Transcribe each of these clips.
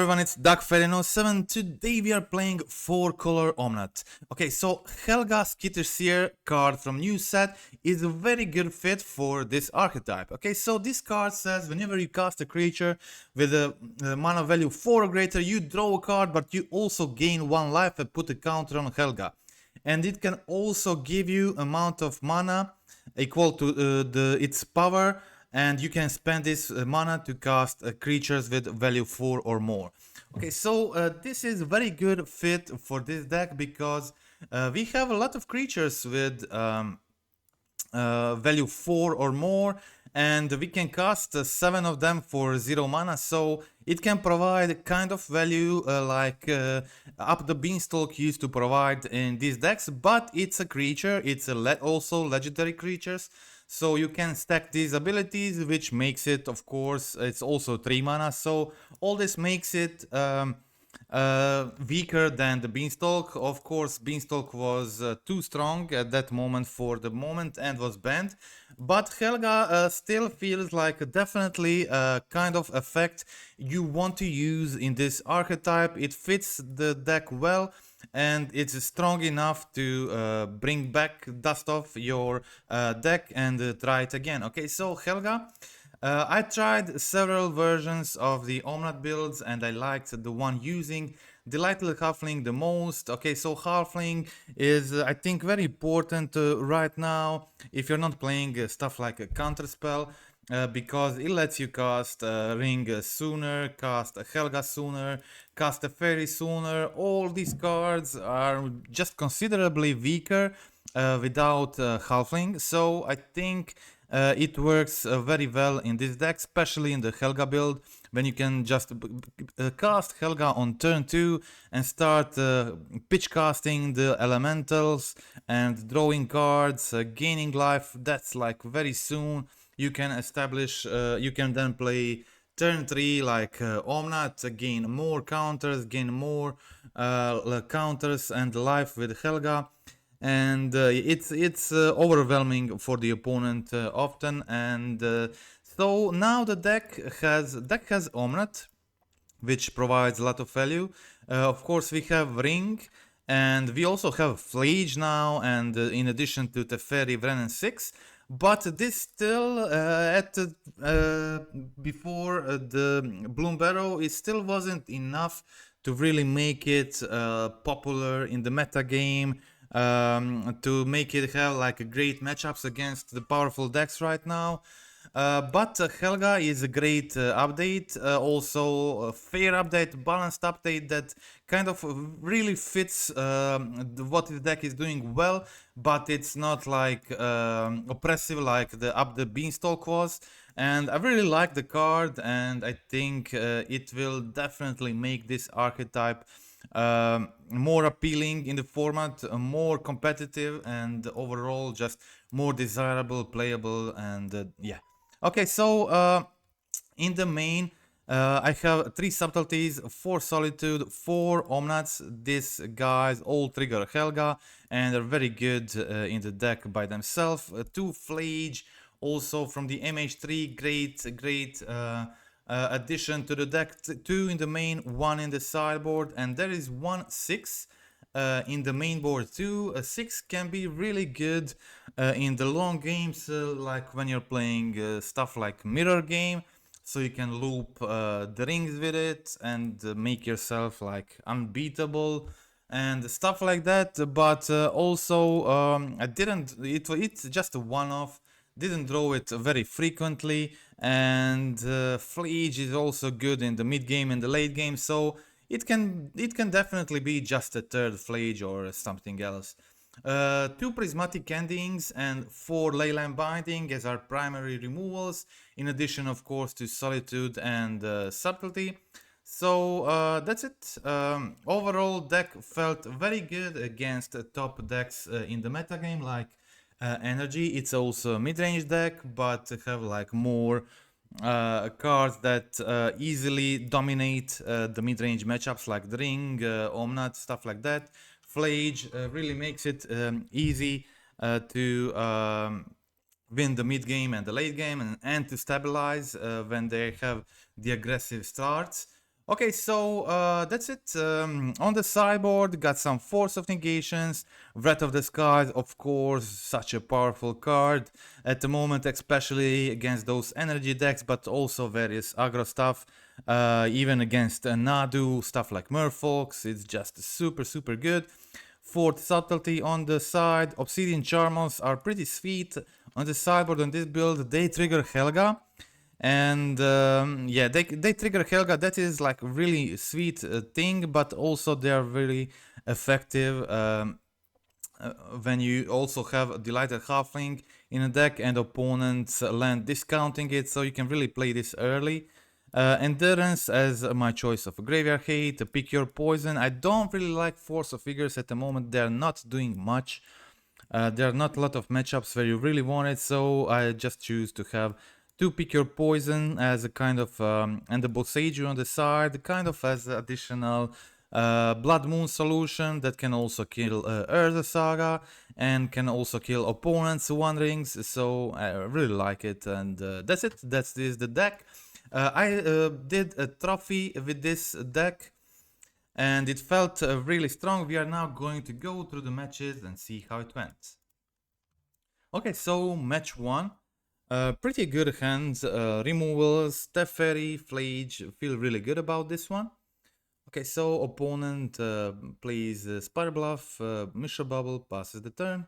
everyone, it's Teferi07. Today we are playing 4 COLOR Omnath. Okay, so Helga Skittish Seer card from new set is a very good fit for this archetype. Okay, so this card says whenever you cast a creature with a mana value 4 or greater, you draw a card, but you also gain 1 life and put a counter on Helga. And it can also give you amount of mana equal to its power, and you can spend this mana to cast creatures with value 4 or more. Okay, so this is very good fit for this deck because we have a lot of creatures with value 4 or more, and we can cast 7 of them for 0 mana, so it can provide kind of value like up the Beanstalk used to provide in these decks, but it's a creature, it's also legendary creatures, so you can stack these abilities, which makes it, of course, it's also 3 mana, so all this makes it weaker than the Beanstalk. Of course, Beanstalk was too strong at that moment for the moment and was banned, but Helga still feels like definitely a kind of effect you want to use in this archetype. It fits the deck well, and it's strong enough to bring back dust off your deck and try it again. Okay, so Helga, I tried several versions of the Omnath builds and I liked the one using Untitled Halfling the most. Okay, so Halfling is I think very important right now if you're not playing stuff like a counterspell, because it lets you cast Ring sooner, cast Helga sooner, cast Teferi sooner. All these cards are just considerably weaker without Halfling, so I think it works very well in this deck, especially in the Helga build, when you can just cast Helga on turn 2 and start pitch casting the elementals and drawing cards, gaining life. That's like very soon. You can establish, you can then play turn 3 like Omnath, gain more counters, gain more counters and life with Helga. And it's overwhelming for the opponent often, and so now the deck has Omnath, which provides a lot of value. Of course, we have Ring, and we also have Flage now, and in addition to Teferi, Wrenn and 6. But this still before the Bloomburrow, it still wasn't enough to really make it popular in the meta game. To make it have like great matchups against the powerful decks right now. But Helga is a great update, also a fair update, balanced update that kind of really fits what the deck is doing well, but it's not like oppressive like the Beanstalk was. And I really like the card, and I think it will definitely make this archetype more appealing in the format, more competitive, and overall just more desirable, playable, and yeah. Okay, so in the main, I have 3 subtleties, 4 solitude, 4 omnaths. These guys all trigger Helga and are very good in the deck by themselves. 2 Flage, also from the MH3, great addition to the deck. 2 in the main, 1 in the sideboard, and there is 1 6 in the main board too. A 6 can be really good in the long games, like when you're playing stuff like mirror game, so you can loop the rings with it and make yourself like unbeatable and stuff like that. But also I didn't, it's just a one-off, didn't draw it very frequently, and Flage is also good in the mid game and the late game, so it can definitely be just a third Flage or something else. 2 prismatic endings and 4 leyline binding as our primary removals, in addition of course to solitude and subtlety. So that's it. Overall deck felt very good against top decks in the metagame like Energy. It's also a mid-range deck, but have like more cards that easily dominate the mid-range matchups like the Ring, Omnath, stuff like that. Flage really makes it easy to win the mid game and the late game, and to stabilize when they have the aggressive starts. Okay, so that's it. On the sideboard, got some Force of Negations, Wrath of the Skies, of course, such a powerful card at the moment, especially against those energy decks, but also various aggro stuff, even against Nadu, stuff like Merfolk. It's just super, super good. Fourth Subtlety on the side. Obsidian Charmers are pretty sweet. On the sideboard on this build, they trigger Helga. And yeah, they trigger Helga. That is like really sweet thing, but also they are very effective when you also have a Delighted Halfling in a deck and opponents land discounting it, so you can really play this early. Endurance as my choice of a Graveyard Hate, pick your poison. I don't really like Force of Figures at the moment, they're not doing much. There are not a lot of matchups where you really want it, so I just choose to have to pick your poison as a kind of, and the Boseiju on the side, kind of as additional Blood Moon solution that can also kill Urza Saga and can also kill opponents' One Rings, so I really like it, and that's it, that's this the deck. I did a trophy with this deck and it felt really strong. We are now going to go through the matches and see how it went. Okay, so match 1. Pretty good hands, removals, Teferi, Flage, feel really good about this one. Okay, so opponent plays Spire Bluff, Mishra Bubble, passes the turn.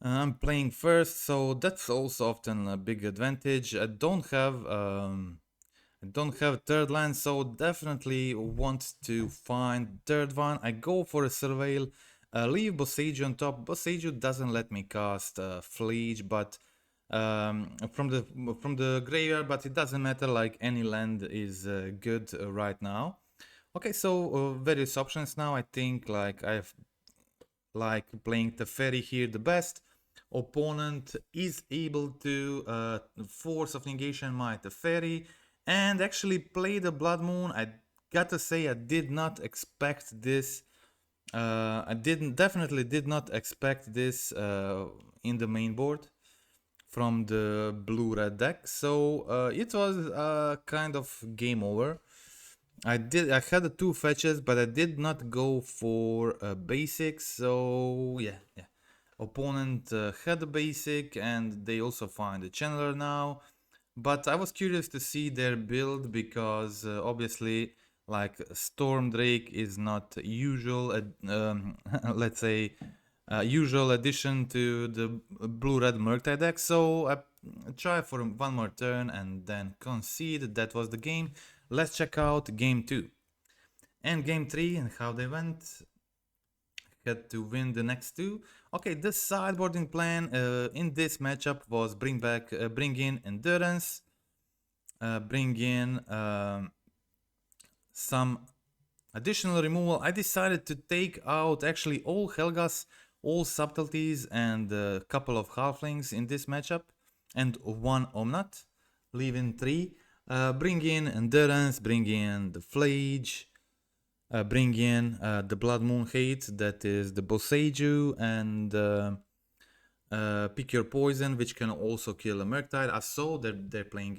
I'm playing first, so that's also often a big advantage. I don't have third land, so definitely want to find third one. I go for a Surveil, leave Boseiju on top. Boseiju doesn't let me cast Flage, but from the graveyard, but it doesn't matter. Like any land is good right now. Okay, so various options now. I think like I have like playing Teferi here the best. Opponent is able to Force of Negation my Teferi and actually play the Blood Moon. I gotta say I did not expect this. I definitely did not expect this in the main board from the blue-red deck. So it was kind of game over. I had the 2 fetches, but I did not go for basics. So yeah. Opponent had a basic, and they also find a channeler now. But I was curious to see their build because obviously, like Storm Drake is not usual. Let's say usual addition to the blue-red Murktide deck. So I try for one more turn and then concede. That was the game. Let's check out game 2 and game 3 and how they went. Had to win the next 2. Okay, the sideboarding plan in this matchup was bring in endurance, bring in some additional removal. I decided to take out actually all Helgas, all subtleties, and a couple of halflings in this matchup, and 1 Omnath, leaving 3. Bring in endurance, bring in the Flage, bring in the Blood Moon Hate, that is the Boseiju, and pick your poison, which can also kill a Murktide. I saw that they're playing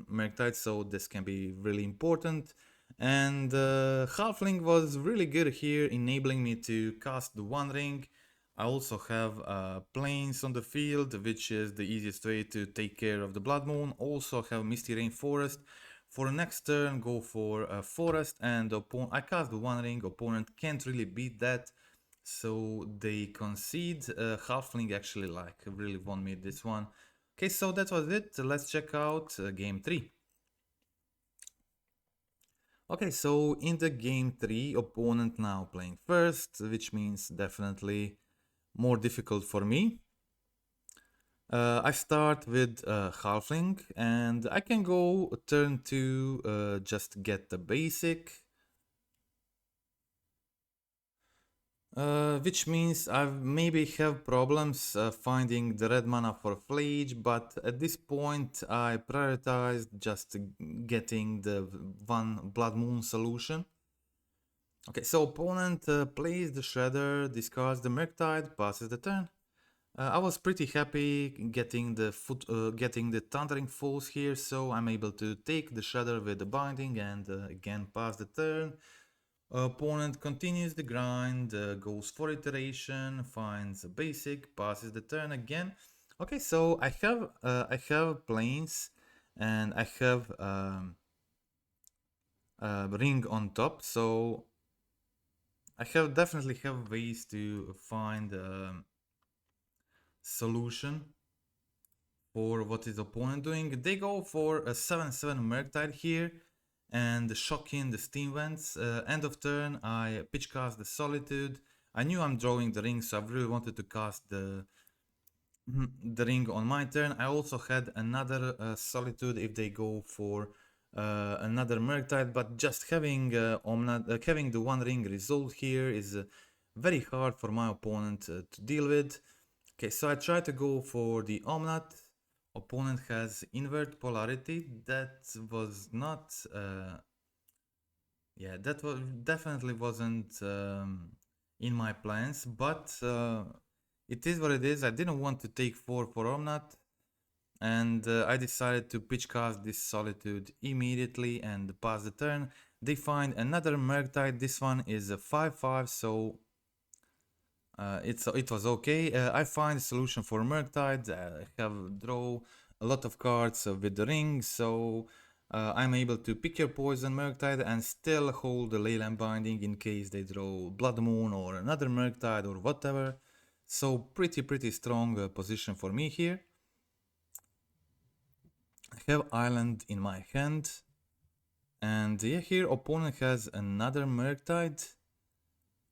Murktide, so this can be really important. And Halfling was really good here, enabling me to cast the One Ring. I also have Plains on the field, which is the easiest way to take care of the Blood Moon. Also have Misty Rain Forest. For next turn, go for a Forest, and I cast the One Ring. Opponent can't really beat that, so they concede. Halfling actually like really won me this one. Okay, so that was it. Let's check out game 3. Okay, so in the game 3, opponent now playing first, which means definitely more difficult for me. I start with Halfling, and I can go turn 2, just get the basic. Which means I maybe have problems finding the red mana for Flage, but at this point I prioritized just getting the 1 Blood Moon solution. Okay, so opponent plays the Shredder, discards the Murktide, passes the turn. I was pretty happy getting the Thundering Falls here, so I'm able to take the Shudder with the Binding and again pass the turn. Opponent continues the grind, goes for iteration, finds a basic, passes the turn again. Okay, so I have planes and I have ring on top, so I definitely have ways to find solution for what is opponent doing. They go for a 7/7 Murktide here and shocking the Steam Vents. End of turn, I pitch cast the Solitude. I knew I'm drawing the ring, so I really wanted to cast the ring on my turn. I also had another Solitude if they go for another Murktide, but just having having the one ring resolved here is very hard for my opponent to deal with. Okay, so I try to go for the Omnath. Opponent has invert polarity. That was not yeah, that was definitely wasn't in my plans, but it is what it is. I didn't want to take 4 for Omnath, and I decided to pitch cast this Solitude immediately and pass the turn. They find another Murktide. This one is a 5/5, so it was okay. I find a solution for Murktide. I have draw a lot of cards with the ring, so I'm able to pick your poison Murktide and still hold the Leyline Binding in case they draw Blood Moon or another Murktide or whatever. So pretty strong position for me here. I have Island in my hand, and yeah, here opponent has another Murktide.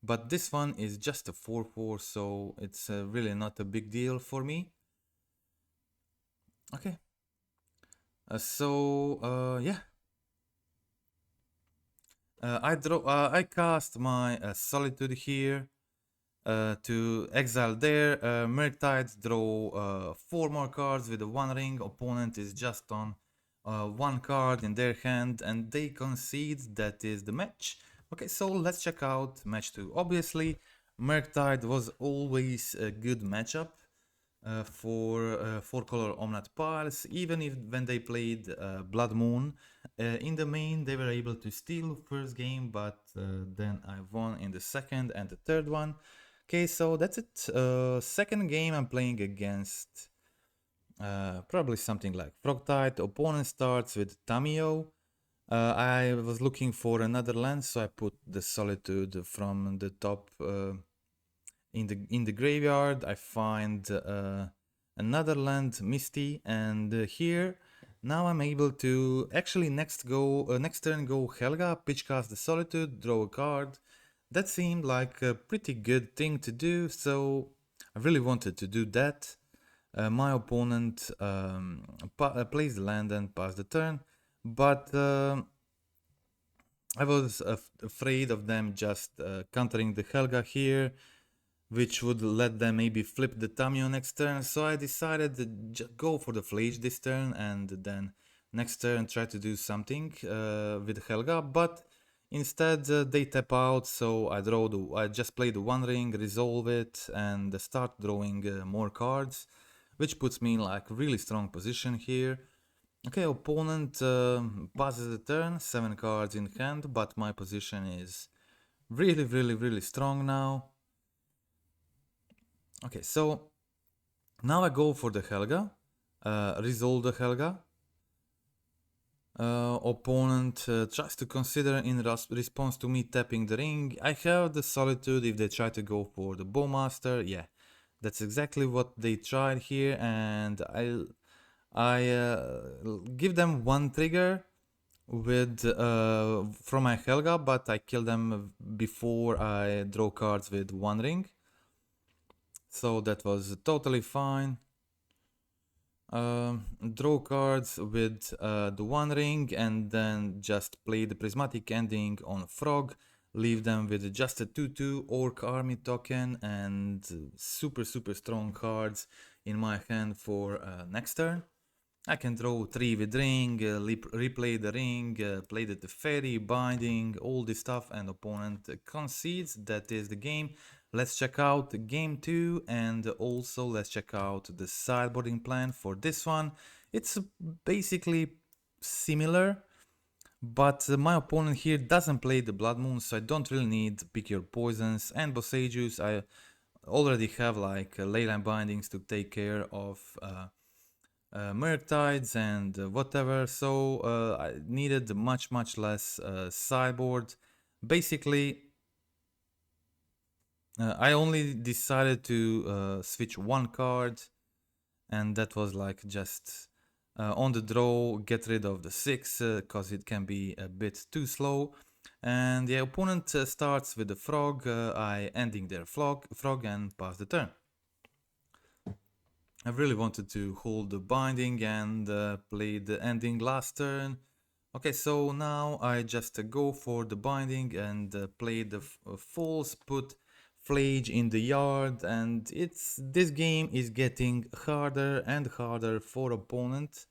But this one is just a 4/4, so it's really not a big deal for me. Okay. Yeah. I cast my Solitude here to exile there. Murktide draw 4 more cards with the one ring. Opponent is just on 1 card in their hand, and they concede. That is the match. Okay, so let's check out match 2. Obviously, Murktide was always a good matchup for Color Omnath piles, even if when they played Blood Moon. In the main, they were able to steal first game, but then I won in the second and the third one. Okay, so that's it. Second game I'm playing against probably something like Frogtide. Opponent starts with Tamiyo. I was looking for another land, so I put the Solitude from the top in the graveyard. I find another land, Misty, and here now I'm able to actually next turn go Helga, pitch cast the Solitude, draw a card. That seemed like a pretty good thing to do, so I really wanted to do that. My opponent plays the land and passed the turn, but I was afraid of them just countering the Helga here, which would let them maybe flip the Tamiyo next turn. So I decided to go for the Flage this turn and then next turn try to do something with Helga, but instead they tap out, so I just play the one ring, resolve it, and start drawing more cards, which puts me in like really strong position here. Okay, opponent passes the turn, 7 cards in hand, but my position is really strong now. Okay, so now I go for the Helga, resolve the Helga. Opponent tries to consider in response to me tapping the ring. I have the Solitude if they try to go for the Bowmaster. Yeah, that's exactly what they tried here, and I give them one trigger with from my Helga, but I kill them before I draw cards with one ring. So that was totally fine. Draw cards with the one ring and then just play the prismatic ending on Frog, leave them with just a 2/2 Orc army token and super strong cards in my hand for next turn. I can draw 3 with ring, replay the ring, play the Teferi, binding, all this stuff, and opponent concedes. That is the game. Let's check out game 2, and also let's check out the sideboarding plan for this one. It's basically similar, but my opponent here doesn't play the Blood Moon, so I don't really need Pick Your Poisons and Bosages. I already have like Leyline Bindings to take care of Murktides and whatever, so I needed much less sideboard. Basically, I only decided to switch one card, and that was like just on the draw, get rid of the 6 because it can be a bit too slow. And the opponent starts with the frog, I ending their frog and pass the turn. I really wanted to hold the binding and play the ending last turn. Okay, so now I just go for the binding and play the false, put Flage in the yard, and this game is getting harder and harder for opponent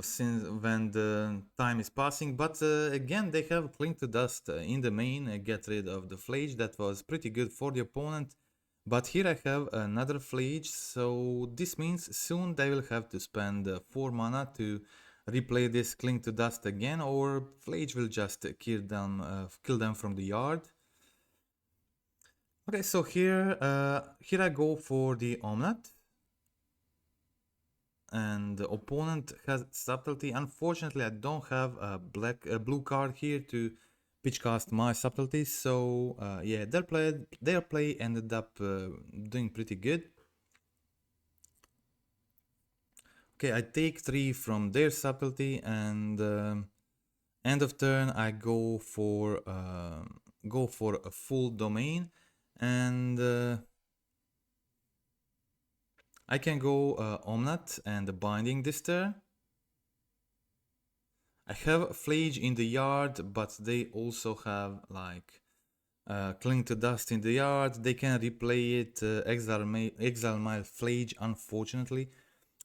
since when the time is passing. But again, they have Cling to Dust in the main, get rid of the Flage. That was pretty good for the opponent. But here I have another Flage, so this means soon they will have to spend 4 mana to replay this Cling to Dust again, or Flage will just kill them from the yard. Okay, so here I go for the Omnath, and the opponent has Subtlety. Unfortunately, I don't have a blue card here to pitchcast my subtleties, so yeah, their play ended up doing pretty good. Okay, I take 3 from their subtlety, and end of turn I go for a full domain, and I can go Omnath and Binding this turn. I have Flage in the yard, but they also have like Cling to Dust in the yard. They can replay it, exile my Flage, unfortunately.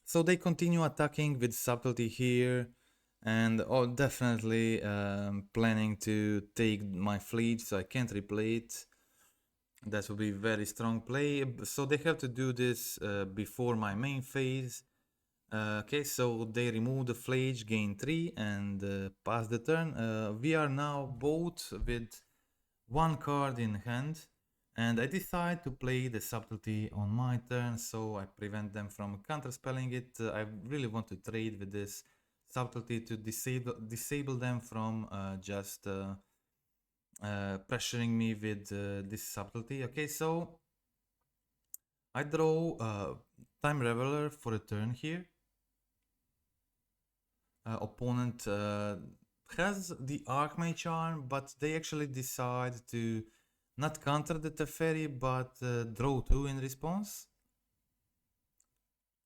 So they continue attacking with subtlety here, and definitely planning to take my Flage, so I can't replay it. That would be very strong play. So they have to do this before my main phase. Okay, so they remove the Flage, gain 3, and pass the turn. We are now both with 1 card in hand, and I decide to play the subtlety on my turn, so I prevent them from counterspelling it. I really want to trade with this subtlety to disable them from just pressuring me with this subtlety. Okay, so I draw Time Reveler for a turn here. Opponent has the Archmage Arm, but they actually decide to not counter the Teferi, but draw 2 in response.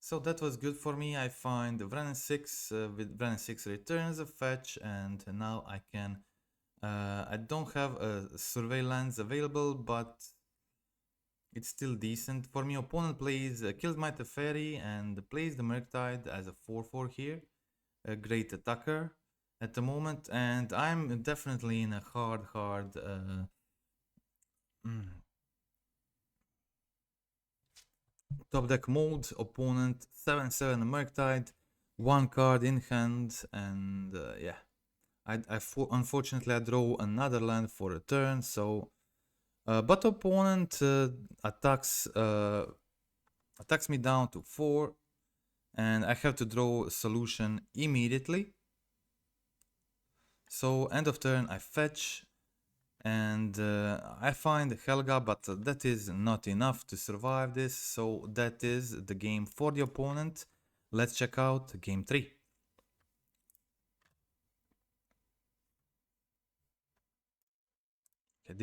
So that was good for me. I find Wrenn 6 with Wrenn 6 returns a fetch, and now I can. I don't have a Surveillance available, but it's still decent for me. Opponent plays kills my Teferi and plays the Murktide as a 4/4 here. A great attacker at the moment, and I'm definitely in a hard top deck mode. Opponent 7/7 Murktide, 1 card in hand, and yeah, unfortunately I draw another land for a turn. So but opponent attacks me down to 4, and I have to draw a solution immediately. So end of turn I fetch, and I find Helga, but that is not enough to survive this, so that is the game for the opponent. Let's check out game 3. Okay,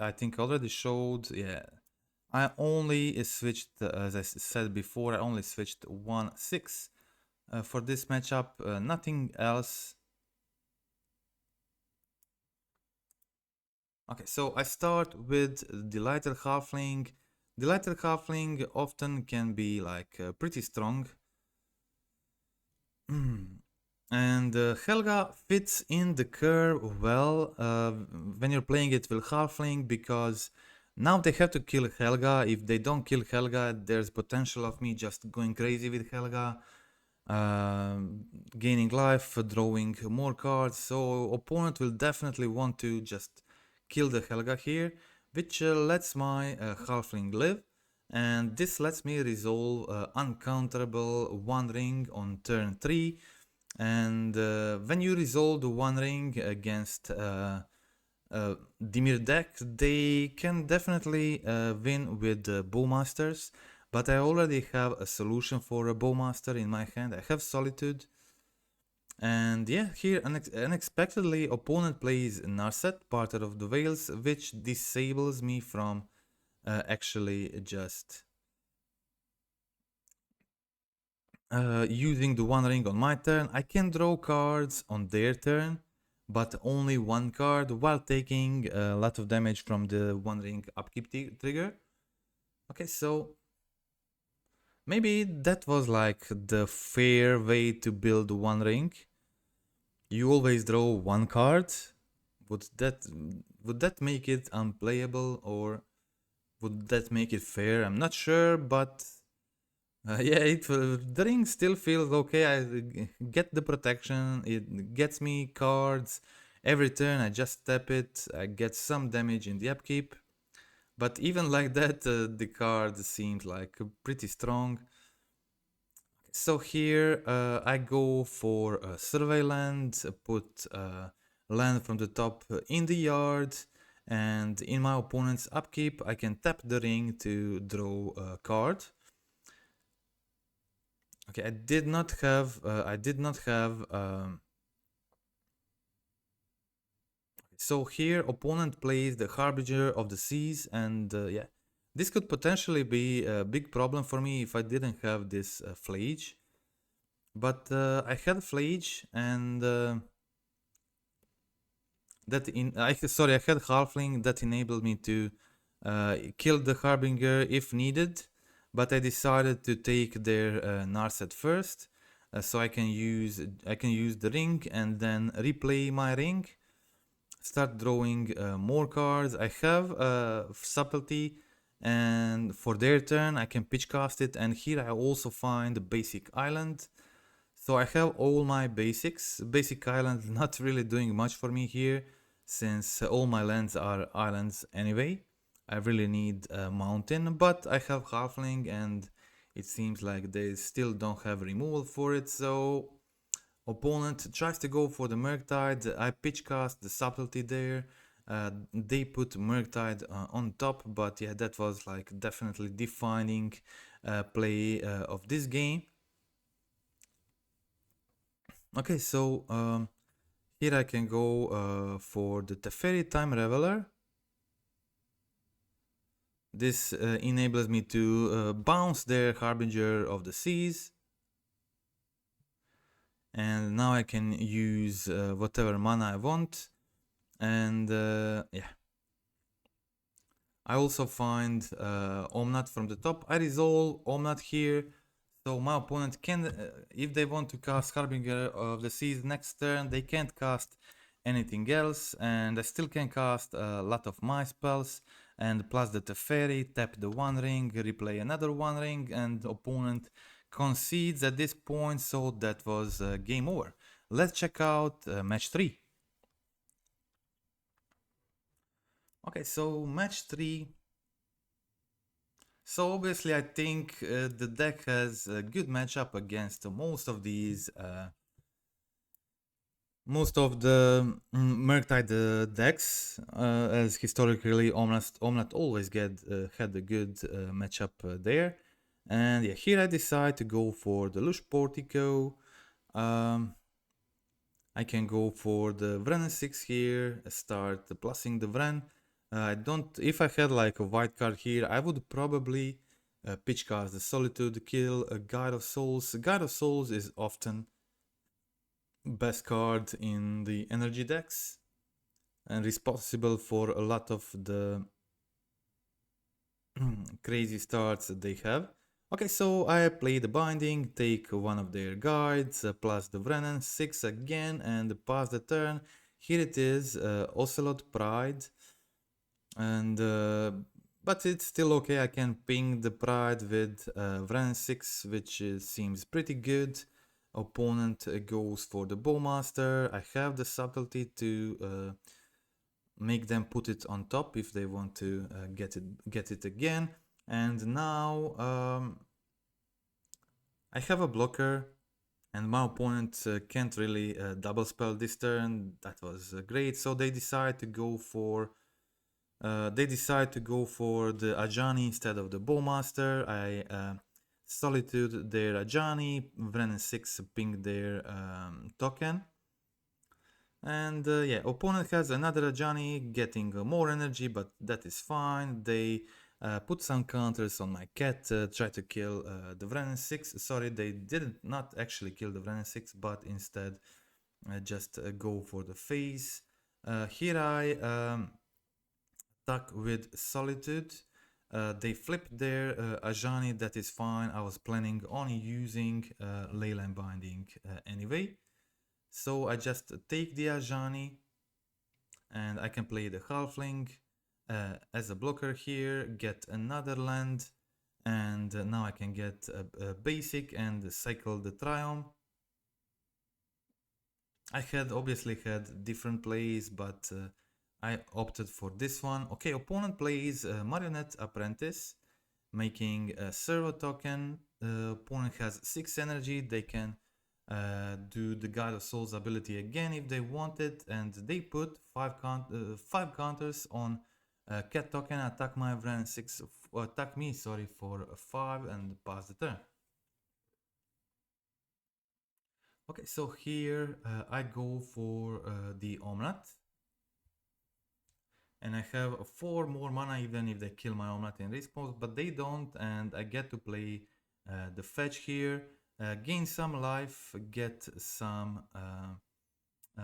I think I already showed, yeah. I only switched, as I said before, I only switched 1/6 for this matchup, nothing else. Okay, so I start with Delighted Halfling. Delighted Halfling often can be like pretty strong. And Helga fits in the curve well when you're playing it with Halfling, because now they have to kill Helga. If they don't kill Helga, there's potential of me just going crazy with Helga, gaining life, drawing more cards. So opponent will definitely want to just kill the Helga here, which lets my Halfling live. And this lets me resolve uncounterable One Ring on turn 3. And when you resolve the One Ring against Dimir deck, they can definitely win with Bowmasters. But I already have a solution for a Bowmaster in my hand. I have Solitude. And yeah, here unexpectedly opponent plays Narset, Parter of the Veils, which disables me from actually just using the One Ring on my turn. I can draw cards on their turn, but only one card while taking a lot of damage from the One Ring upkeep trigger. Okay, so maybe that was like the fair way to build One Ring. You always draw one card. Would that make it unplayable, or would that make it fair? I'm not sure, but yeah, the ring still feels okay. I get the protection, it gets me cards. Every turn I just tap it, I get some damage in the upkeep. But even like that, the card seems like pretty strong. So here I go for a survey land, put land from the top in the yard, and in my opponent's upkeep I can tap the ring to draw a card. Okay, I did not have. So here, opponent plays the Harbinger of the Seas, and yeah, this could potentially be a big problem for me if I didn't have this Flage. But I had Flage, and I had Halfling that enabled me to kill the Harbinger if needed. But I decided to take their Narset first, so I can use the ring and then replay my ring, start drawing more cards. I have subtlety, and for their turn I can pitch cast it. And here I also find the basic island. So I have all my basics. Basic island not really doing much for me here, since all my lands are islands anyway. I really need a mountain, but I have Halfling and it seems like they still don't have removal for it, so opponent tries to go for the Murktide. I pitch cast the subtlety there. They put Murktide on top, but yeah, that was like definitely defining play of this game. Okay, so here I can go for the Teferi Time Reveler. This enables me to bounce their Harbinger of the Seas. And now I can use whatever mana I want. And yeah. I also find Omnath from the top. I resolve Omnath here. So my opponent can, if they want to cast Harbinger of the Seas next turn, they can't cast anything else. And I still can cast a lot of my spells. And plus the Teferi, tap the One Ring, replay another One Ring, and opponent concedes at this point, so that was game over. Let's check out match 3. Okay, so match 3. So obviously I think the deck has a good matchup against most of these most of the Murktide decks, as historically Omnath always had a good matchup there. And yeah, here I decide to go for the Lush Portico. I can go for the Vren 6 here, start plussing the Vren. If I had like a white card here, I would probably pitch cast the Solitude, kill a Guide of Souls. Guide of Souls is often best card in the energy decks and responsible for a lot of the crazy starts that they have. Okay, so I play the binding, take one of their guides, plus the Brennan 6 again, and pass the turn. Here it is, Ocelot Pride, and but it's still okay. I can ping the Pride with Brennan 6, which seems pretty good. Opponent goes for the Bowmaster. I have the subtlety to make them put it on top if they want to get it again. And now I have a blocker, and my opponent can't really double spell this turn. That was great. So they decide to go for the Ajani instead of the Bowmaster. I solitude their Ajani, Vren 6 ping their token. And yeah, opponent has another Ajani getting more energy, but that is fine. They put some counters on my cat, try to kill the Vren 6. Sorry, they didn't not actually kill the Vren 6, but instead just go for the face. Here I attack with Solitude. They flipped their Ajani, that is fine. I was planning on using Leyline Binding anyway. So I just take the Ajani and I can play the Halfling as a blocker here, get another land, and now I can get a basic and cycle the Triumph. I had obviously had different plays, but I opted for this one. Okay, opponent plays Marionette Apprentice, making a servo token. Opponent has 6 energy. They can do the Guide of Souls ability again if they want it, and they put 5 counters on cat token. Attack my Vren 6, attack me, sorry, for 5 and pass the turn. Okay, so here I go for the Omnath, and I have 4 more mana even if they kill my Omnath in response, but they don't, and I get to play the fetch here, gain some life, get some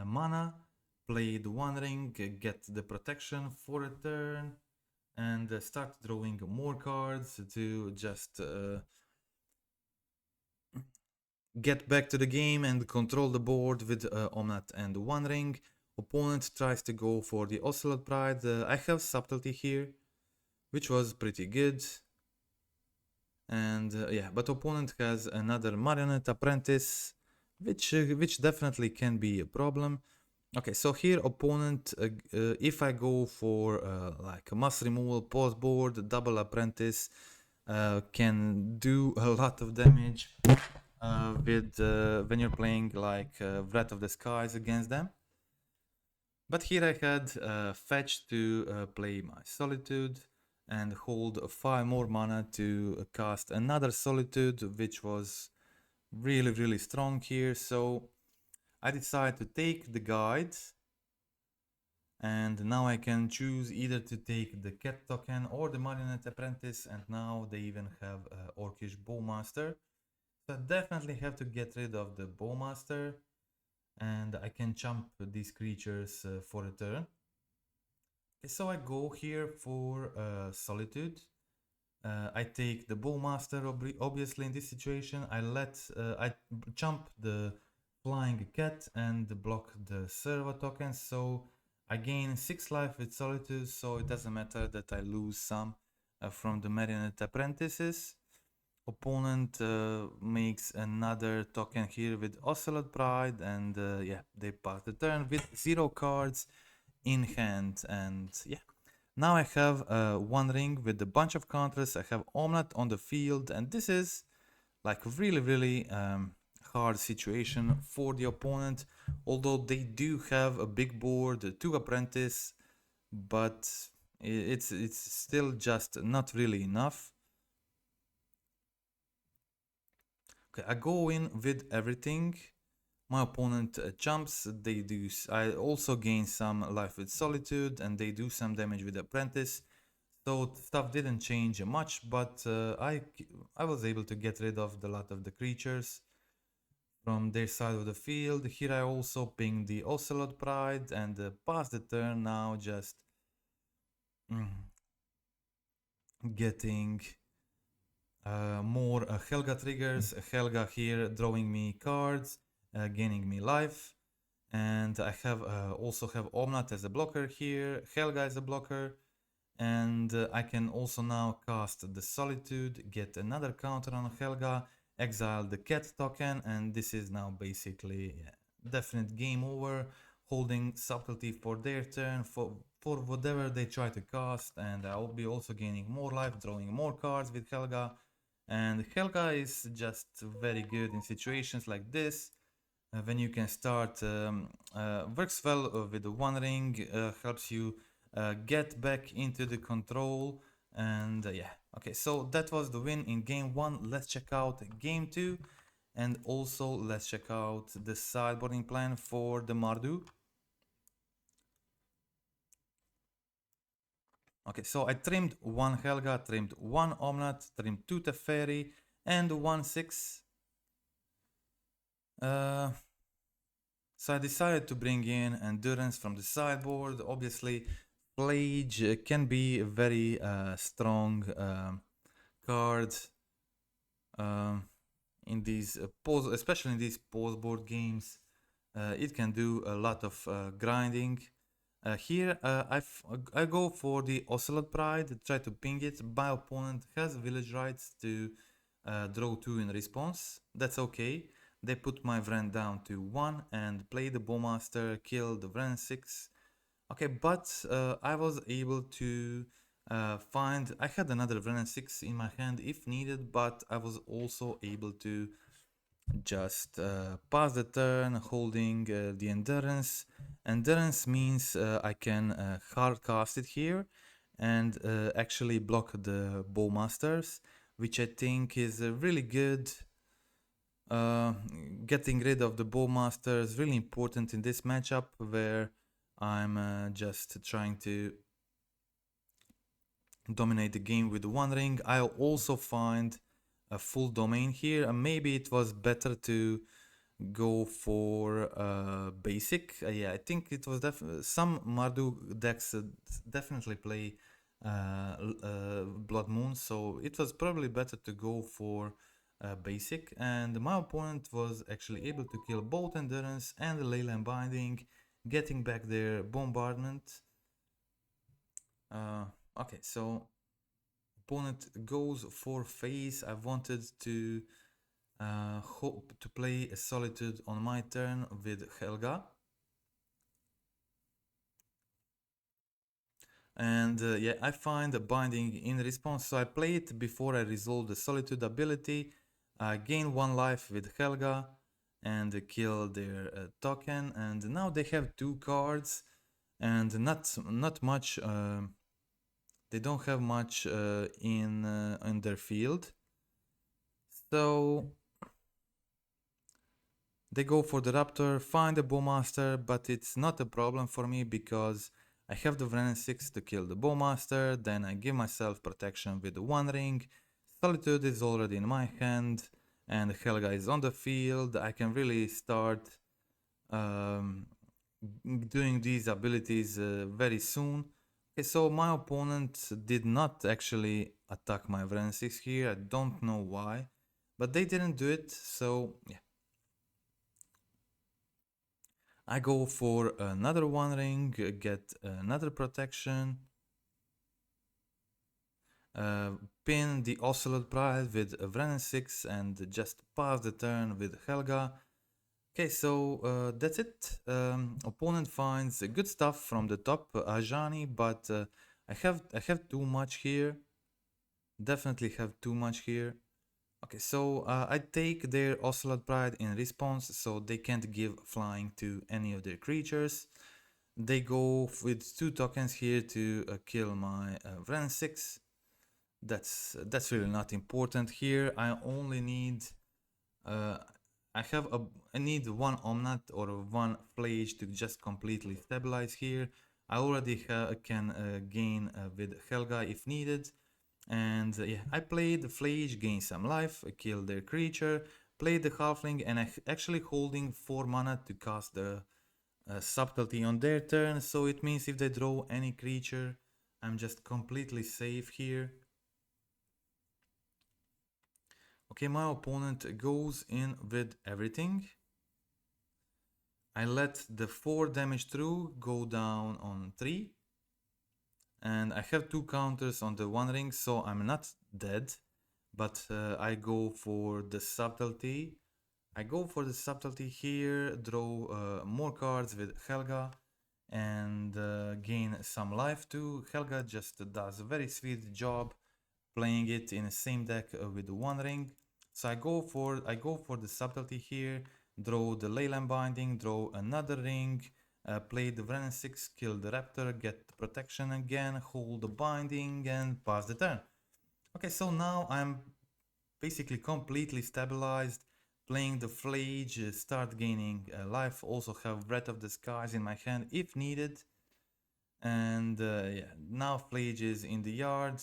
mana, play the One Ring, get the protection for a turn, and start drawing more cards to just get back to the game and control the board with Omnath and One Ring. Opponent tries to go for the Ocelot Pride. I have Subtlety here, which was pretty good. And yeah, but opponent has another Marionette Apprentice, which definitely can be a problem. Okay, so here opponent, if I go for like a mass removal, post board, double Apprentice, can do a lot of damage with when you're playing like Wrath of the Skies against them. But here I had fetch to play my Solitude and hold 5 more mana to cast another Solitude, which was really strong here. So I decided to take the guide, and now I can choose either to take the cat token or the Marionette Apprentice, and now they even have Orcish Bowmaster. So I definitely have to get rid of the Bowmaster, and I can jump these creatures for a turn. Okay, so I go here for Solitude. I take the Bowmaster, obviously in this situation. I jump the Flying Cat and block the Servo token, so I gain 6 life with Solitude, so it doesn't matter that I lose some from the Marionette Apprentices. Opponent makes another token here with Ocelot Pride, and yeah, they pass the turn with 0 cards in hand. And yeah, now I have One Ring with a bunch of counters. I have Omnath on the field, and this is like really hard situation for the opponent, although they do have a big board, 2 Apprentice, but it's still just not really enough. Okay, I go in with everything. My opponent jumps, I also gain some life with Solitude, and they do some damage with Apprentice. So stuff didn't change much, but I was able to get rid of a lot of the creatures from their side of the field. Here I also ping the Ocelot Pride and pass the turn now, just getting more Helga triggers. Helga here drawing me cards, gaining me life. And I have also have Omnath as a blocker here, Helga as a blocker. And I can also now cast the Solitude, get another counter on Helga, exile the cat token, and this is now basically definite game over, holding subtlety for their turn, for whatever they try to cast, and I'll be also gaining more life, drawing more cards with Helga. And Helga is just very good in situations like this, when you can start, works well with the One Ring, helps you get back into the control, and yeah. Okay, so that was the win in game 1. Let's check out game 2, and also let's check out the sideboarding plan for the Mardu. Okay, so I trimmed 1 Helga, trimmed 1 Omnath, trimmed 2 Teferi, and 1 6. So I decided to bring in Endurance from the sideboard. Obviously, Flage can be a very strong card in these especially in these pause board games. It can do a lot of grinding. Here I go for the Ocelot Pride, try to ping it. My opponent has village rights to draw 2 in response. That's okay. They put my Vren down to 1 and play the Bowmaster, kill the Vren 6. Okay, but I was able to find, I had another Vren 6 in my hand if needed, but I was also able to just pass the turn holding the Endurance. Endurance means I can hard cast it here and actually block the Bowmasters, which I think is really good. Getting rid of the Bowmaster is really important in this matchup where I'm just trying to dominate the game with One Ring. I'll also find a full domain here, and maybe it was better to go for basic. Yeah, I think it was some Mardu decks definitely play Blood Moon, so it was probably better to go for basic. And my opponent was actually able to kill both Endurance and the Leyline Binding, getting back their bombardment. Okay, so opponent goes for face. I wanted to hope to play a Solitude on my turn with Helga. And yeah, I find a binding in response, so I play it before I resolve the Solitude ability. I gain 1 life with Helga and kill their token, and now they have 2 cards and not much. They don't have much in their field, so they go for the Raptor, find the Bowmaster, but it's not a problem for me because I have the Vren 6 to kill the Bowmaster, then I give myself protection with the One Ring, Solitude is already in my hand, and Helga is on the field. I can really start doing these abilities very soon. Okay, so my opponent did not actually attack my Vren 6 here, I don't know why, but they didn't do it, so yeah. I go for another One Ring, get another protection, pin the Ocelot Pride with a Vren 6 and just pass the turn with Helga. Okay, so that's it. Opponent finds good stuff from the top, Ajani, but I have too much here. Definitely have too much here. Okay, so I take their Ocelot Pride in response, so they can't give flying to any of their creatures. They go with 2 tokens here to kill my Vren 6. That's really not important here. I only need I need 1 Omnath or 1 Flage to just completely stabilize here. I already can gain with Helga if needed. And yeah, I played the Flage, gain some life, kill their creature, played the Halfling, and I actually holding 4 mana to cast the subtlety on their turn, so it means if they draw any creature, I'm just completely safe here. Okay, my opponent goes in with everything. I let the 4 damage through go down on 3. And I have 2 counters on the 1 ring, so I'm not dead. But I go for the subtlety. I go for the subtlety here, draw more cards with Helga, and gain some life too. Helga just does a very sweet job playing it in the same deck with the 1 ring. So I go for the subtlety here, draw the Leyland Binding, draw another ring, play the Wrenn 6, kill the Raptor, get protection again, hold the Binding, and pass the turn. Okay, so now I'm basically completely stabilized, playing the Flage, start gaining life, also have Breath of the Skies in my hand if needed. And yeah, now Flage is in the yard.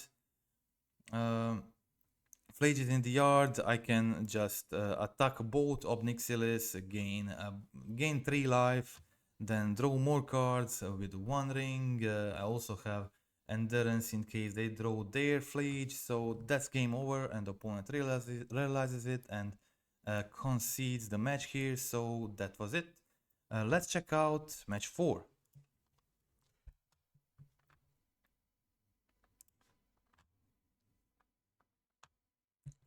Flage is in the yard, I can just attack both Obnixilis, gain 3 life, then draw more cards with 1 ring. I also have Endurance in case they draw their Flage, so that's game over and the opponent realizes it and concedes the match here, so that was it. Let's check out match 4.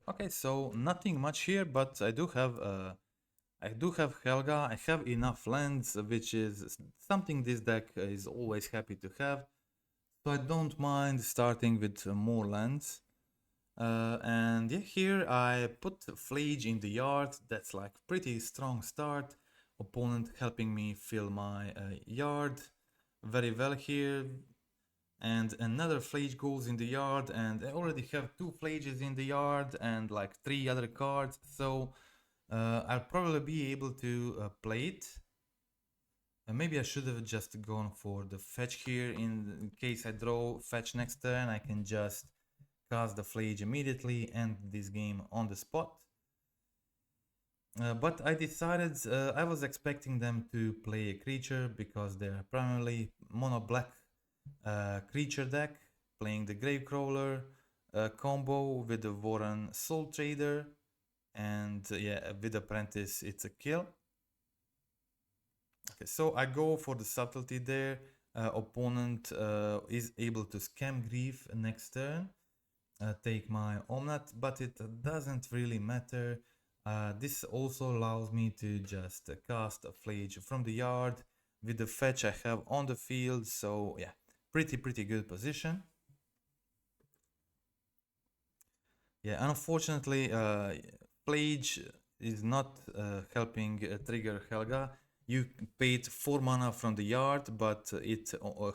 Okay, so nothing much here, but I do have Helga. I have enough lands, which is something this deck is always happy to have. So I don't mind starting with more lands. And yeah, here I put Flage in the yard. That's like pretty strong start. Opponent helping me fill my yard very well here. And another Flage goes in the yard, and I already have 2 Flages in the yard and like 3 other cards. So I'll probably be able to play it. Maybe I should have just gone for the fetch here. In case I draw fetch next turn, I can just cast the Flage immediately, end this game on the spot. But I decided I was expecting them to play a creature because they're primarily mono black creature deck, playing the Gravecrawler combo with the Warren Soul Trader, and yeah, with Apprentice it's a kill. Okay, so I go for the subtlety there. Opponent is able to scam Grief next turn, take my Omnath, but it doesn't really matter. This also allows me to just cast a Flage from the yard with the fetch I have on the field, so yeah, pretty good position. Yeah, unfortunately, Flage is not helping trigger Helga. You paid 4 mana from the yard, but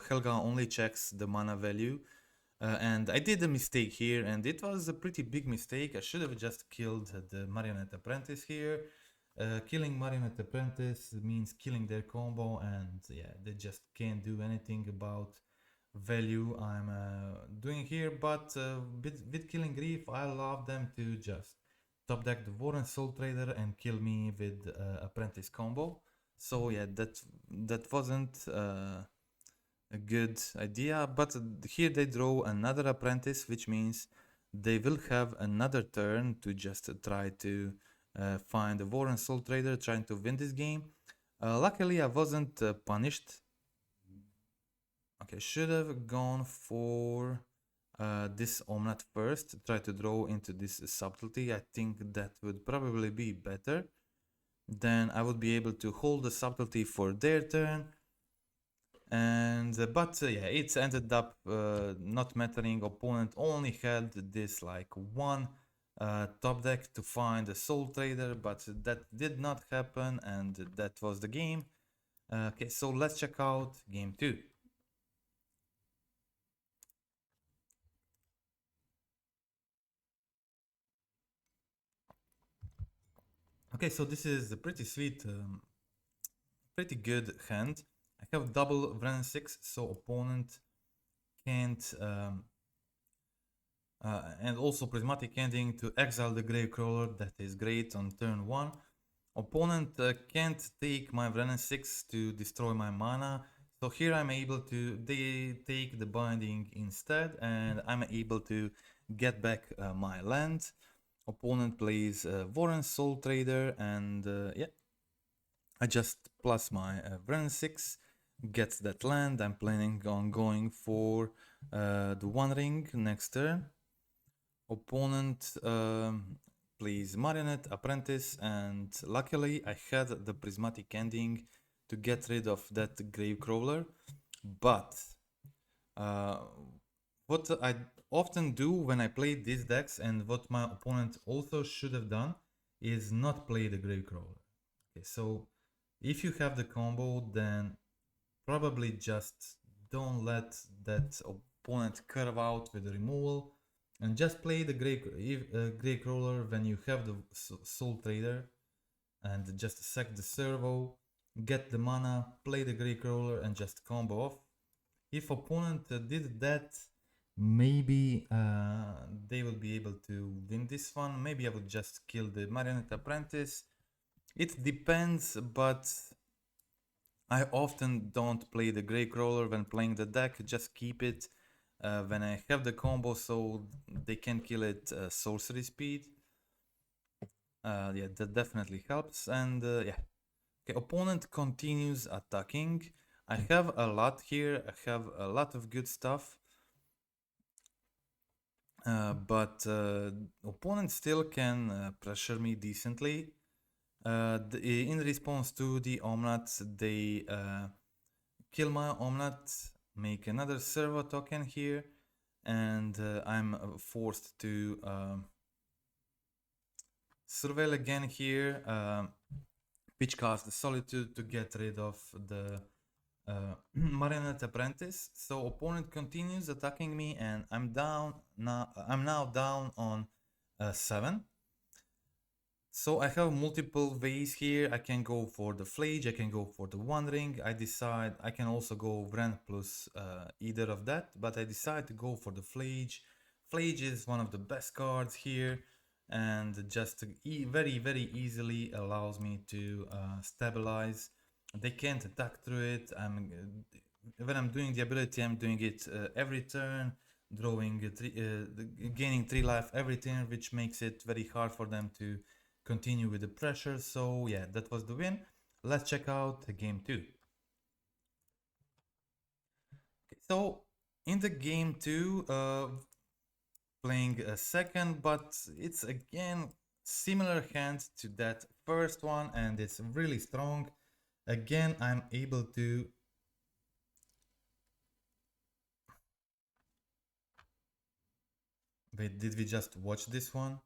Helga only checks the mana value. And I did a mistake here, and it was a pretty big mistake. I should have just killed the Marionette Apprentice here. Killing Marionette Apprentice means killing their combo, and yeah, they just can't do anything about value I'm doing here. But with Killing Grief, I allow them to just top deck the Warren Soul Trader and kill me with Apprentice combo. So yeah, that wasn't a good idea, but here they draw another Apprentice, which means they will have another turn to just try to find the Warren Soul Trader, trying to win this game. Luckily I wasn't punished. Okay, should have gone for this Omnath first, try to draw into this subtlety. I think that would probably be better. Then I would be able to hold the subtlety for their turn. And but yeah, it's ended up not mattering. Opponent only had this like one top deck to find a Soul Trader, but that did not happen, and that was the game. Okay, so let's check out game 2. Okay, so this is a pretty sweet, pretty good hand. I have double Wrenn 6, so opponent can't, and also Prismatic Ending to exile the Gravecrawler. That is great on turn 1. Opponent can't take my Wrenn 6 to destroy my mana. So here I'm able to take the binding instead, and I'm able to get back my land. Opponent plays Warren Soul Trader, and yeah, I just plus my Wren 6, gets that land. I'm planning on going for the One Ring next turn. Opponent plays Marionette, Apprentice, and luckily I had the Prismatic Ending to get rid of that Gravecrawler. But what I often do when I play these decks, and what my opponent also should have done, is not play the Gravecrawler. Okay, so if you have the combo, then probably just don't let that opponent curve out with the removal, and just play the Gravecrawler when you have the Soul Trader, and just sack the servo, get the mana, play the Gravecrawler, and just combo off. If opponent did that, maybe they will be able to win this one. Maybe I would just kill the Marionette Apprentice. It depends, but I often don't play the Gravecrawler when playing the deck, just keep it when I have the combo so they can kill it sorcery speed. Yeah, that definitely helps. And yeah, okay, opponent continues attacking. I have a lot here, I have a lot of good stuff. But opponent still can pressure me decently. In response to the Omnath, they kill my Omnath, make another servo token here, and I'm forced to surveil again here, pitch cast the Solitude to get rid of the Marionette Apprentice. So opponent continues attacking me, and I'm down now. I'm now down on 7. So I have multiple ways here. I can go for the Flage, I can go for the One Ring. I decide I can also go Wren plus either of that, but I decide to go for the Flage. Flage is one of the best cards here, and just very easily allows me to stabilize. They can't attack through it. When I'm doing the ability, I'm doing it every turn, gaining 3 life every turn, which makes it very hard for them to continue with the pressure. So yeah, that was the win. Let's check out game 2. Okay, so in the game 2, playing a second, but it's again similar hand to that first one, and it's really strong. Again, I'm able to wait, did we just watch this one?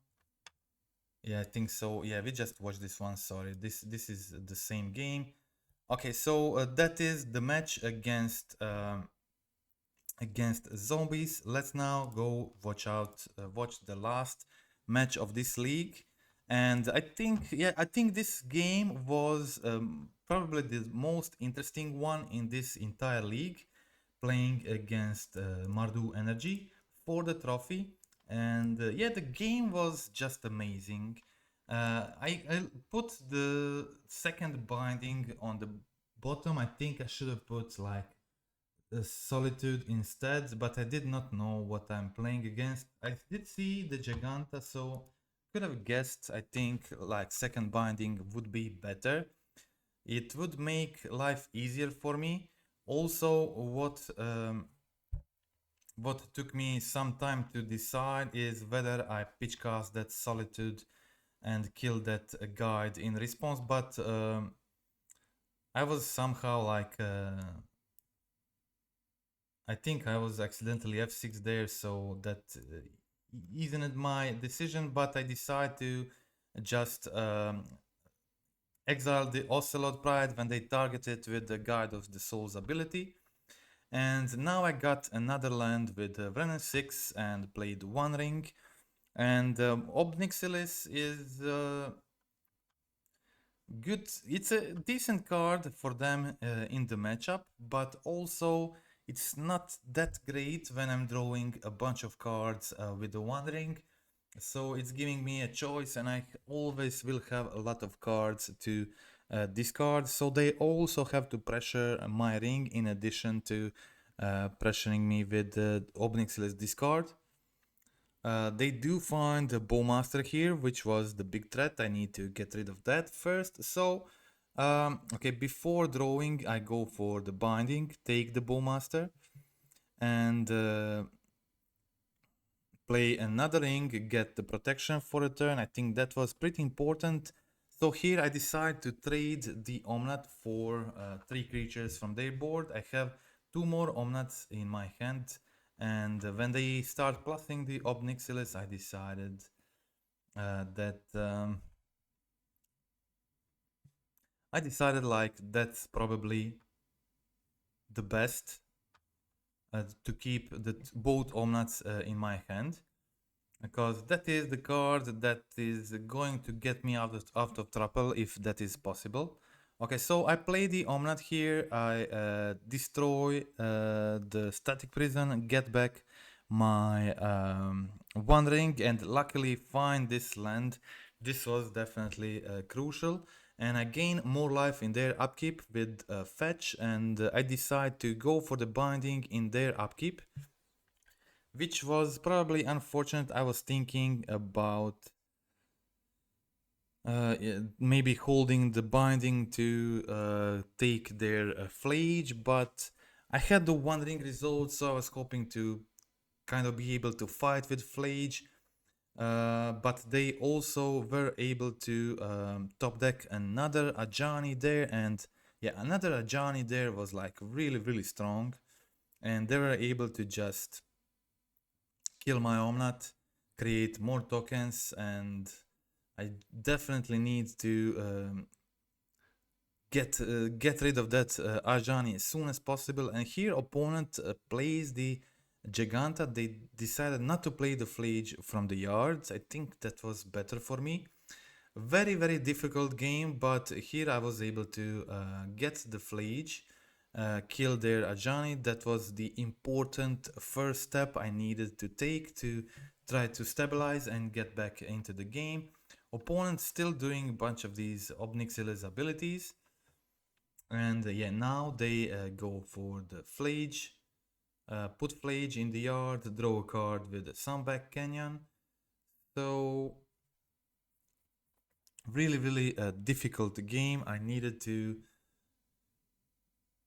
Yeah, I think so. Yeah, we just watched this one. Sorry, this is the same game. Okay, so that is the match against zombies. Let's now go watch the last match of this league. And I think this game was probably the most interesting one in this entire league, playing against Mardu Energy for the trophy. And yeah, the game was just amazing. I put the second binding on the bottom. I think I should have put like Solitude instead, but I did not know what I'm playing against. I did see the Giganta, so could have guessed. I think like second binding would be better. It would make life easier for me. Also, what took me some time to decide is whether I pitch cast that Solitude and kill that guide in response, but I was somehow like I think I was accidentally F6 there, so that isn't my decision, but I decided to just exile the Ocelot Pride when they target it with the Guide of the Soul's ability. And now I got another land with Wren 6 and played One Ring. And Obnixilis is good. It's a decent card for them in the matchup, but also it's not that great when I'm drawing a bunch of cards with the One Ring. So it's giving me a choice, and I always will have a lot of cards to discard. So they also have to pressure my ring in addition to pressuring me with the Obnixilis discard. They do find a Bowmaster here, which was the big threat. I need to get rid of that first. So, okay, before drawing, I go for the binding, take the Bowmaster, and play another ring, get the protection for a turn. I think that was pretty important. So here I decide to trade the Omnath for 3 creatures from their board. I have 2 more Omnaths in my hand, and when they start plussing the Obnixilis, I decided that like that's probably the best to keep both Omnaths in my hand, because that is the card that is going to get me out of trouble if that is possible. Okay, so I play the Omnath here. I destroy the static prison, get back my wandering, and luckily find this land. This was definitely crucial, and I gain more life in their upkeep with fetch, and I decide to go for the binding in their upkeep, which was probably unfortunate. I was thinking about maybe holding the binding to take their flage, but I had the wandering result, so I was hoping to kind of be able to fight with flage. But they also were able to top deck another Ajani there, and yeah, another Ajani there was like really strong, and they were able to just kill my Omnath, create more tokens, and I definitely need to get rid of that Ajani as soon as possible. And here opponent plays the Giganta. They decided not to play the Flage from the yards. I think that was better for me. Very difficult game, but here I was able to get the Flage, kill their Ajani. That was the important first step I needed to take to try to stabilize and get back into the game. Opponent still doing a bunch of these Obnixilis abilities, and yeah, now they go for the Flage, put Flage in the yard, draw a card with a Sunback Canyon. So really difficult game. I needed to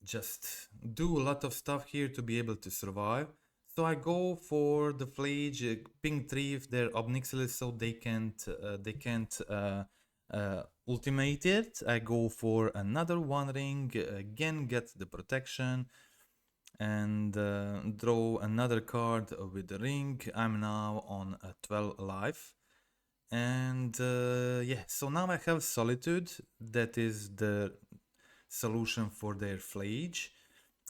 just do a lot of stuff here to be able to survive. So I go for the Flage, ping 3 if they're Obnixilis, so they can't ultimate it. I go for another One Ring, again get the protection, and draw another card with the ring. I'm now on 12 life. And yeah, so now I have Solitude. That is the solution for their Flage.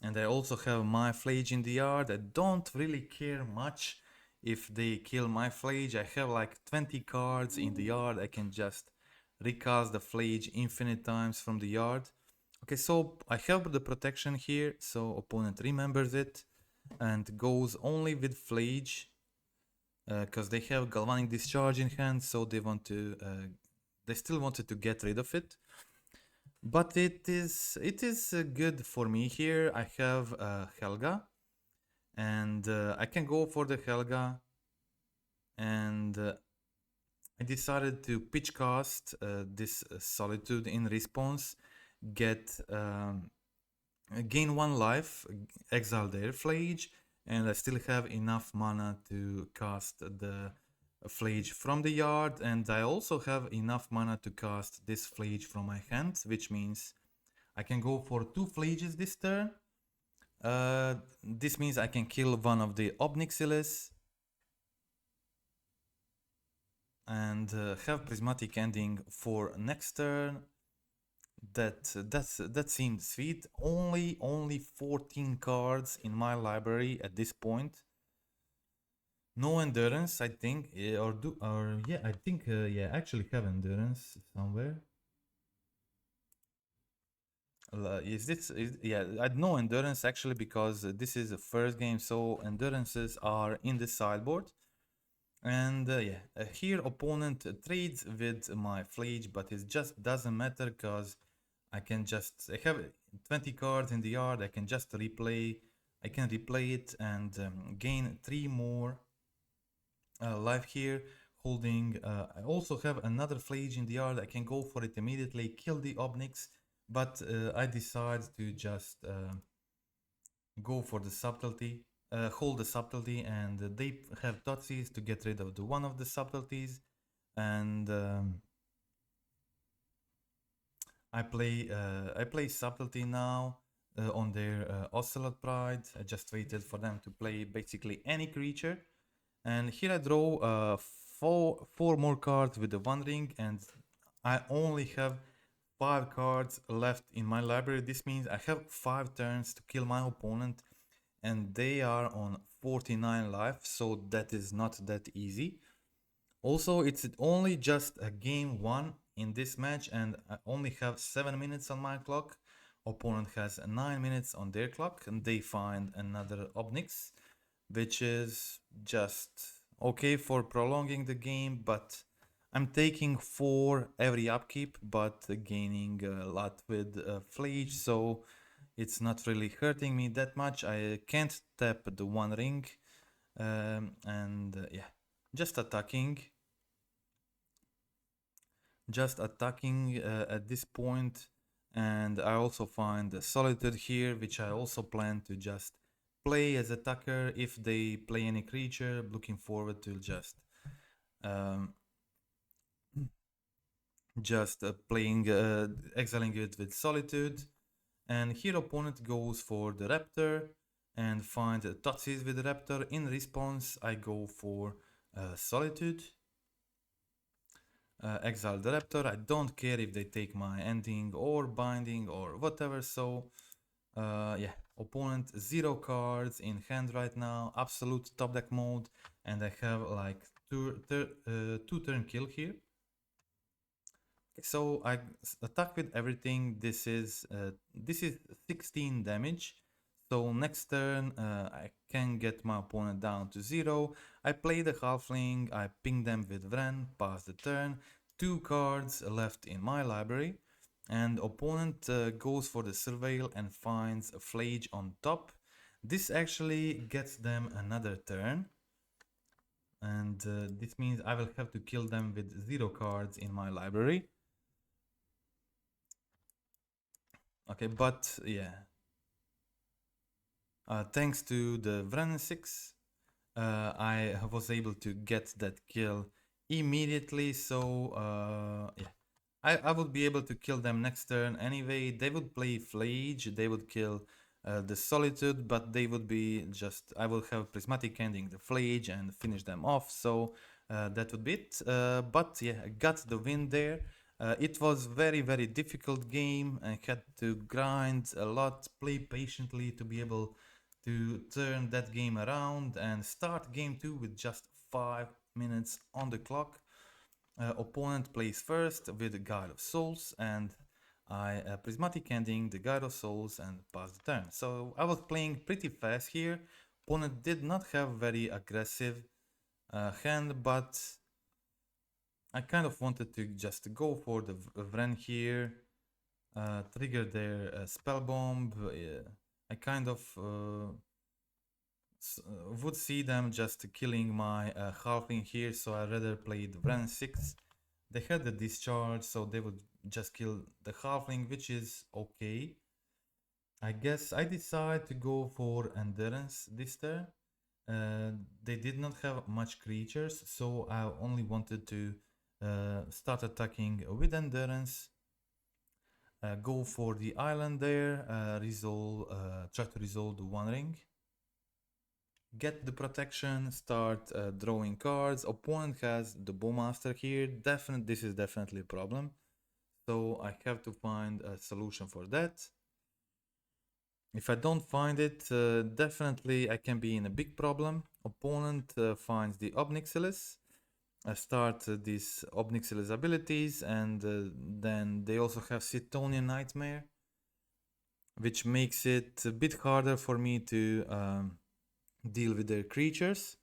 And I also have my Flage in the yard. I don't really care much if they kill my Flage. I have like 20 cards in the yard. I can just recast the Flage infinite times from the yard. Okay, so I have the protection here, so opponent remembers it and goes only with Flage, because they have Galvanic Discharge in hand, so they want to, they still wanted to get rid of it. But it is good for me here. I have Helga, and I can go for the Helga, and I decided to pitch cast this Solitude in response, get gain 1 life, exile their Flage, and I still have enough mana to cast the Flage from the yard, and I also have enough mana to cast this Flage from my hand, which means I can go for 2 Flages this turn. This means I can kill one of the Obnixilis and have Prismatic Ending for next turn. That seemed sweet. Only 14 cards in my library at this point. No endurance, I think, yeah, I think yeah, actually have endurance somewhere. Yeah, I had no endurance actually, because this is the first game, so endurances are in the sideboard. And yeah, here opponent trades with my Flage, but it just doesn't matter because I have 20 cards in the yard. I can replay it and gain 3 more life here, holding. I also have another Flage in the yard. I can go for it immediately, kill the Obnix, but I decide to just go for the subtlety, hold the subtlety, and they have Totsies to get rid of the one of the subtleties, and I play subtlety now on their Ocelot Pride. I just waited for them to play basically any creature, and here I draw four more cards with the One Ring, and I only have 5 cards left in my library. This means I have 5 turns to kill my opponent, and they are on 49 life, so that is not that easy. Also, it's only just a game 1 in this match, and I only have 7 minutes on my clock. Opponent has 9 minutes on their clock, and they find another Obnix, which is just okay for prolonging the game, but I'm taking 4 every upkeep, but gaining a lot with Flage, so it's not really hurting me that much. I can't tap the One Ring, and yeah, just attacking. At this point, and I also find the Solitude here, which I also plan to just play as attacker if they play any creature. Looking forward to just playing, exiling it with Solitude. And here opponent goes for the Raptor and find Totsies with the Raptor. In response, I go for Solitude. Exile the Raptor. I don't care if they take my ending or binding or whatever, so yeah, opponent 0 cards in hand right now, absolute top deck mode, and I have like 2 turn kill here. So I attack with everything. This is 16 damage. So next turn I can get my opponent down to 0. I play the Halfling, I ping them with Vren, pass the turn. 2 cards left in my library, and opponent goes for the Surveil and finds a Flage on top. This actually gets them another turn, and this means I will have to kill them with 0 cards in my library. Okay, but yeah. Thanks to the Vren 6, I was able to get that kill immediately, so yeah. I would be able to kill them next turn anyway. They would play Flage, they would kill the Solitude, but they would be just... I will have Prismatic ending the Flage and finish them off, so that would be it. But yeah, I got the win there. It was very difficult game. I had to grind a lot, play patiently to be able to turn that game around and start game 2 with just 5 minutes on the clock. Opponent plays first with the Guide of Souls, and I Prismatic ending the Guide of Souls and pass the turn. So I was playing pretty fast here. Opponent did not have very aggressive hand, but I kind of wanted to just go for the Vren here, trigger their spell bomb. I kind of would see them just killing my Halfling here, so I rather played Vren 6. They had the discharge, so they would just kill the Halfling, which is okay. I guess I decide to go for Endurance this turn. They did not have much creatures, so I only wanted to start attacking with Endurance. Go for the island there, try to resolve the One Ring. Get the protection, start drawing cards. Opponent has the Bowmaster here. This is definitely a problem. So I have to find a solution for that. If I don't find it, definitely I can be in a big problem. Opponent finds the Obnixilis. I start these Obnixilis abilities, and then they also have Cetonian Nightmare, which makes it a bit harder for me to deal with their creatures.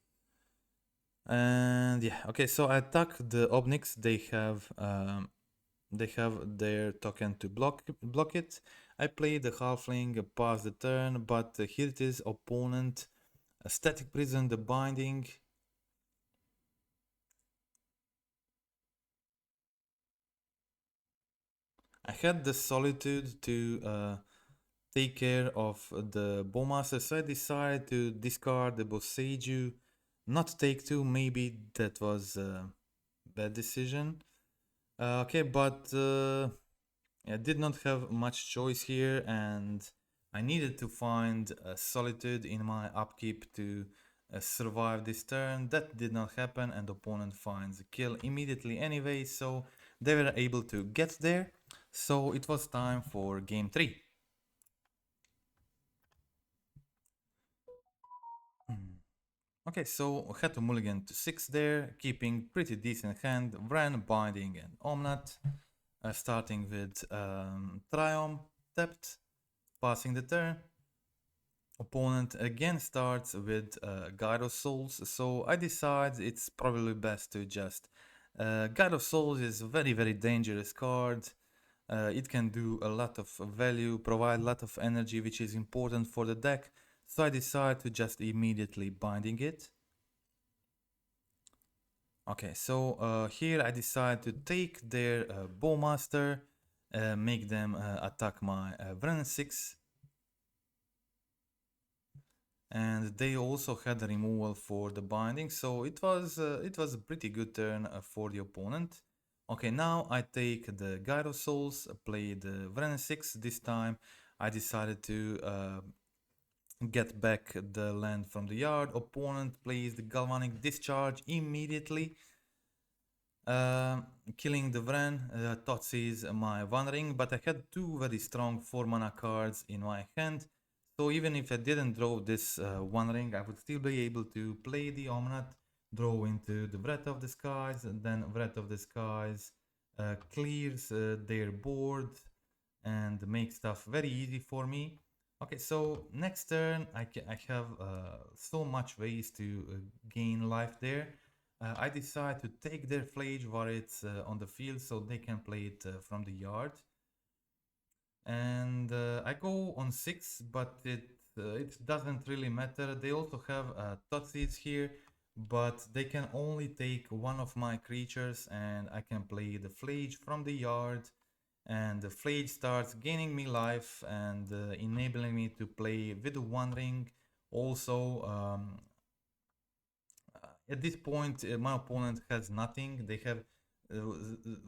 And yeah, okay, so I attack the Obnix. They have their token to block it. I play the Halfling, pass the turn, but here it is, opponent, a Static Prison, the Binding. I had the Solitude to take care of the Bowmaster, so I decided to discard the Boseiju, not take two. Maybe that was a bad decision. Okay, but I did not have much choice here, and I needed to find a Solitude in my upkeep to survive this turn. That did not happen, and the opponent finds a kill immediately anyway, so they were able to get there. So it was time for game 3. Okay, so had to mulligan to 6 there, keeping pretty decent hand, Vran, Binding and Omnath, starting with Triumph, tapped, passing the turn. Opponent again starts with Guide of Souls, so I decide it's probably best to just... Guide of Souls is a very dangerous card. It can do a lot of value, provide a lot of energy, which is important for the deck. So I decide to just immediately binding it. Okay, so here I decide to take their Bowmaster, make them attack my Vren 6. And they also had a removal for the binding, so it was a pretty good turn for the opponent. Okay, now I take the Guide of Souls, play the Vren 6 this time. I decided to get back the land from the yard. Opponent plays the Galvanic Discharge immediately, killing the Vren. Totsis my Wandering, but I had two very strong 4-mana cards in my hand. So even if I didn't draw this Wandering, I would still be able to play the Omnath, draw into the Breath of the Skies, and then Breath of the Skies clears their board and make stuff very easy for me. Okay, so next turn I have so much ways to gain life there. I decide to take their Flage while it's on the field so they can play it from the yard. And I go on 6, but it doesn't really matter. They also have Totsis here, but they can only take one of my creatures, and I can play the Flage from the yard, and the Flage starts gaining me life and enabling me to play with the Wandering. Also, at this point, my opponent has nothing. They have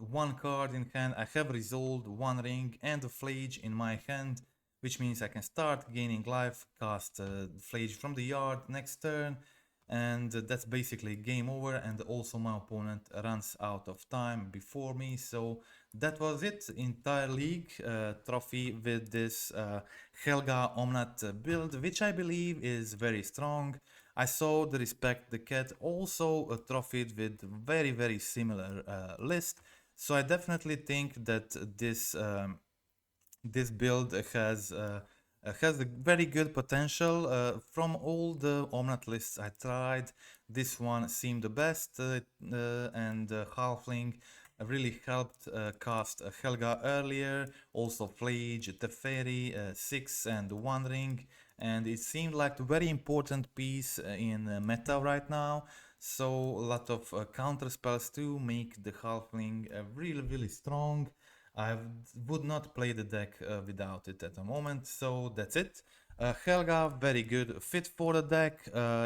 one card in hand. I have resolved one ring and a Flage in my hand, which means I can start gaining life, cast Flage from the yard next turn, and that's basically game over. And also my opponent runs out of time before me. So that was it. Entire league trophy with this Helga Omnath build, which I believe is very strong. I saw the Respect the Cat also trophied with very similar list, so I definitely think that this build has a very good potential. From all the Omnath lists I tried, this one seemed the best, and Halfling really helped cast Helga earlier, also Flage, Teferi, 6 and One Ring, and it seemed like a very important piece in meta right now. So a lot of counter spells to make the Halfling really strong. I would not play the deck without it at the moment, so that's it. Helga, very good fit for the deck.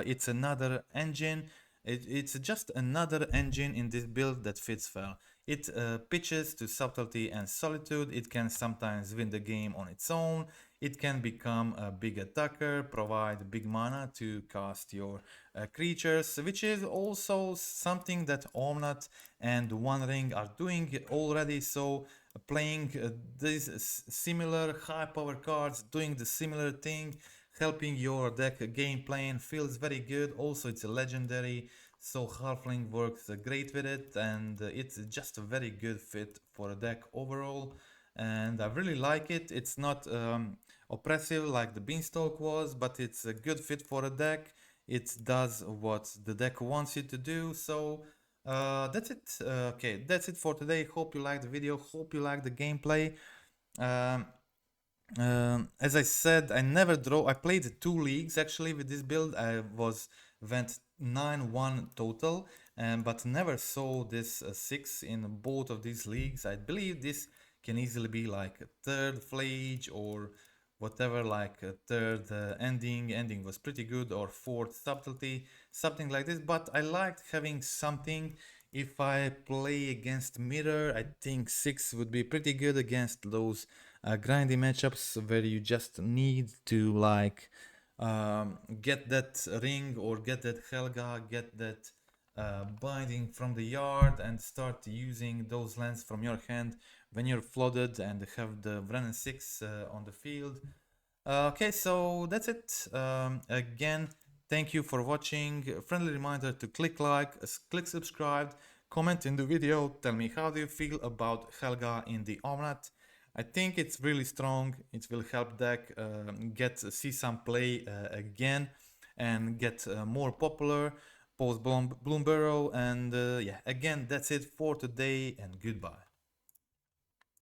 It's another engine. It's just another engine in this build that fits well. It pitches to subtlety and solitude. It can sometimes win the game on its own. It can become a big attacker, provide big mana to cast your creatures, which is also something that Omnath and One Ring are doing already. So playing these similar high power cards, doing the similar thing, helping your deck game plan feels very good. Also, it's a legendary, so Halfling works great with it, and it's just a very good fit for a deck overall. And I really like it. It's not oppressive like the Beanstalk was, but it's a good fit for a deck. It does what the deck wants you to do. So that's it. Okay, that's it for today. Hope you liked the video. Hope you liked the gameplay. Um, as I said, I never draw. I played 2 leagues actually with this build. I went 9-1 total, but never saw this 6 in both of these leagues. I believe this can easily be like a third flage or whatever, like a third ending was pretty good, or fourth subtlety, something like this. But I liked having something. If I play against mirror, I think 6 would be pretty good against those grindy matchups where you just need to like get that ring or get that Helga, get that binding from the yard, and start using those lands from your hand when you're flooded and have the Wrenn 6 on the field. Okay, so that's it. Again, thank you for watching. A friendly reminder to click like, click subscribe, comment in the video, tell me how do you feel about Helga in the Omnath. I think it's really strong. It will help deck see some play again and get more popular post Bloomburrow. And yeah, again, that's it for today, and goodbye.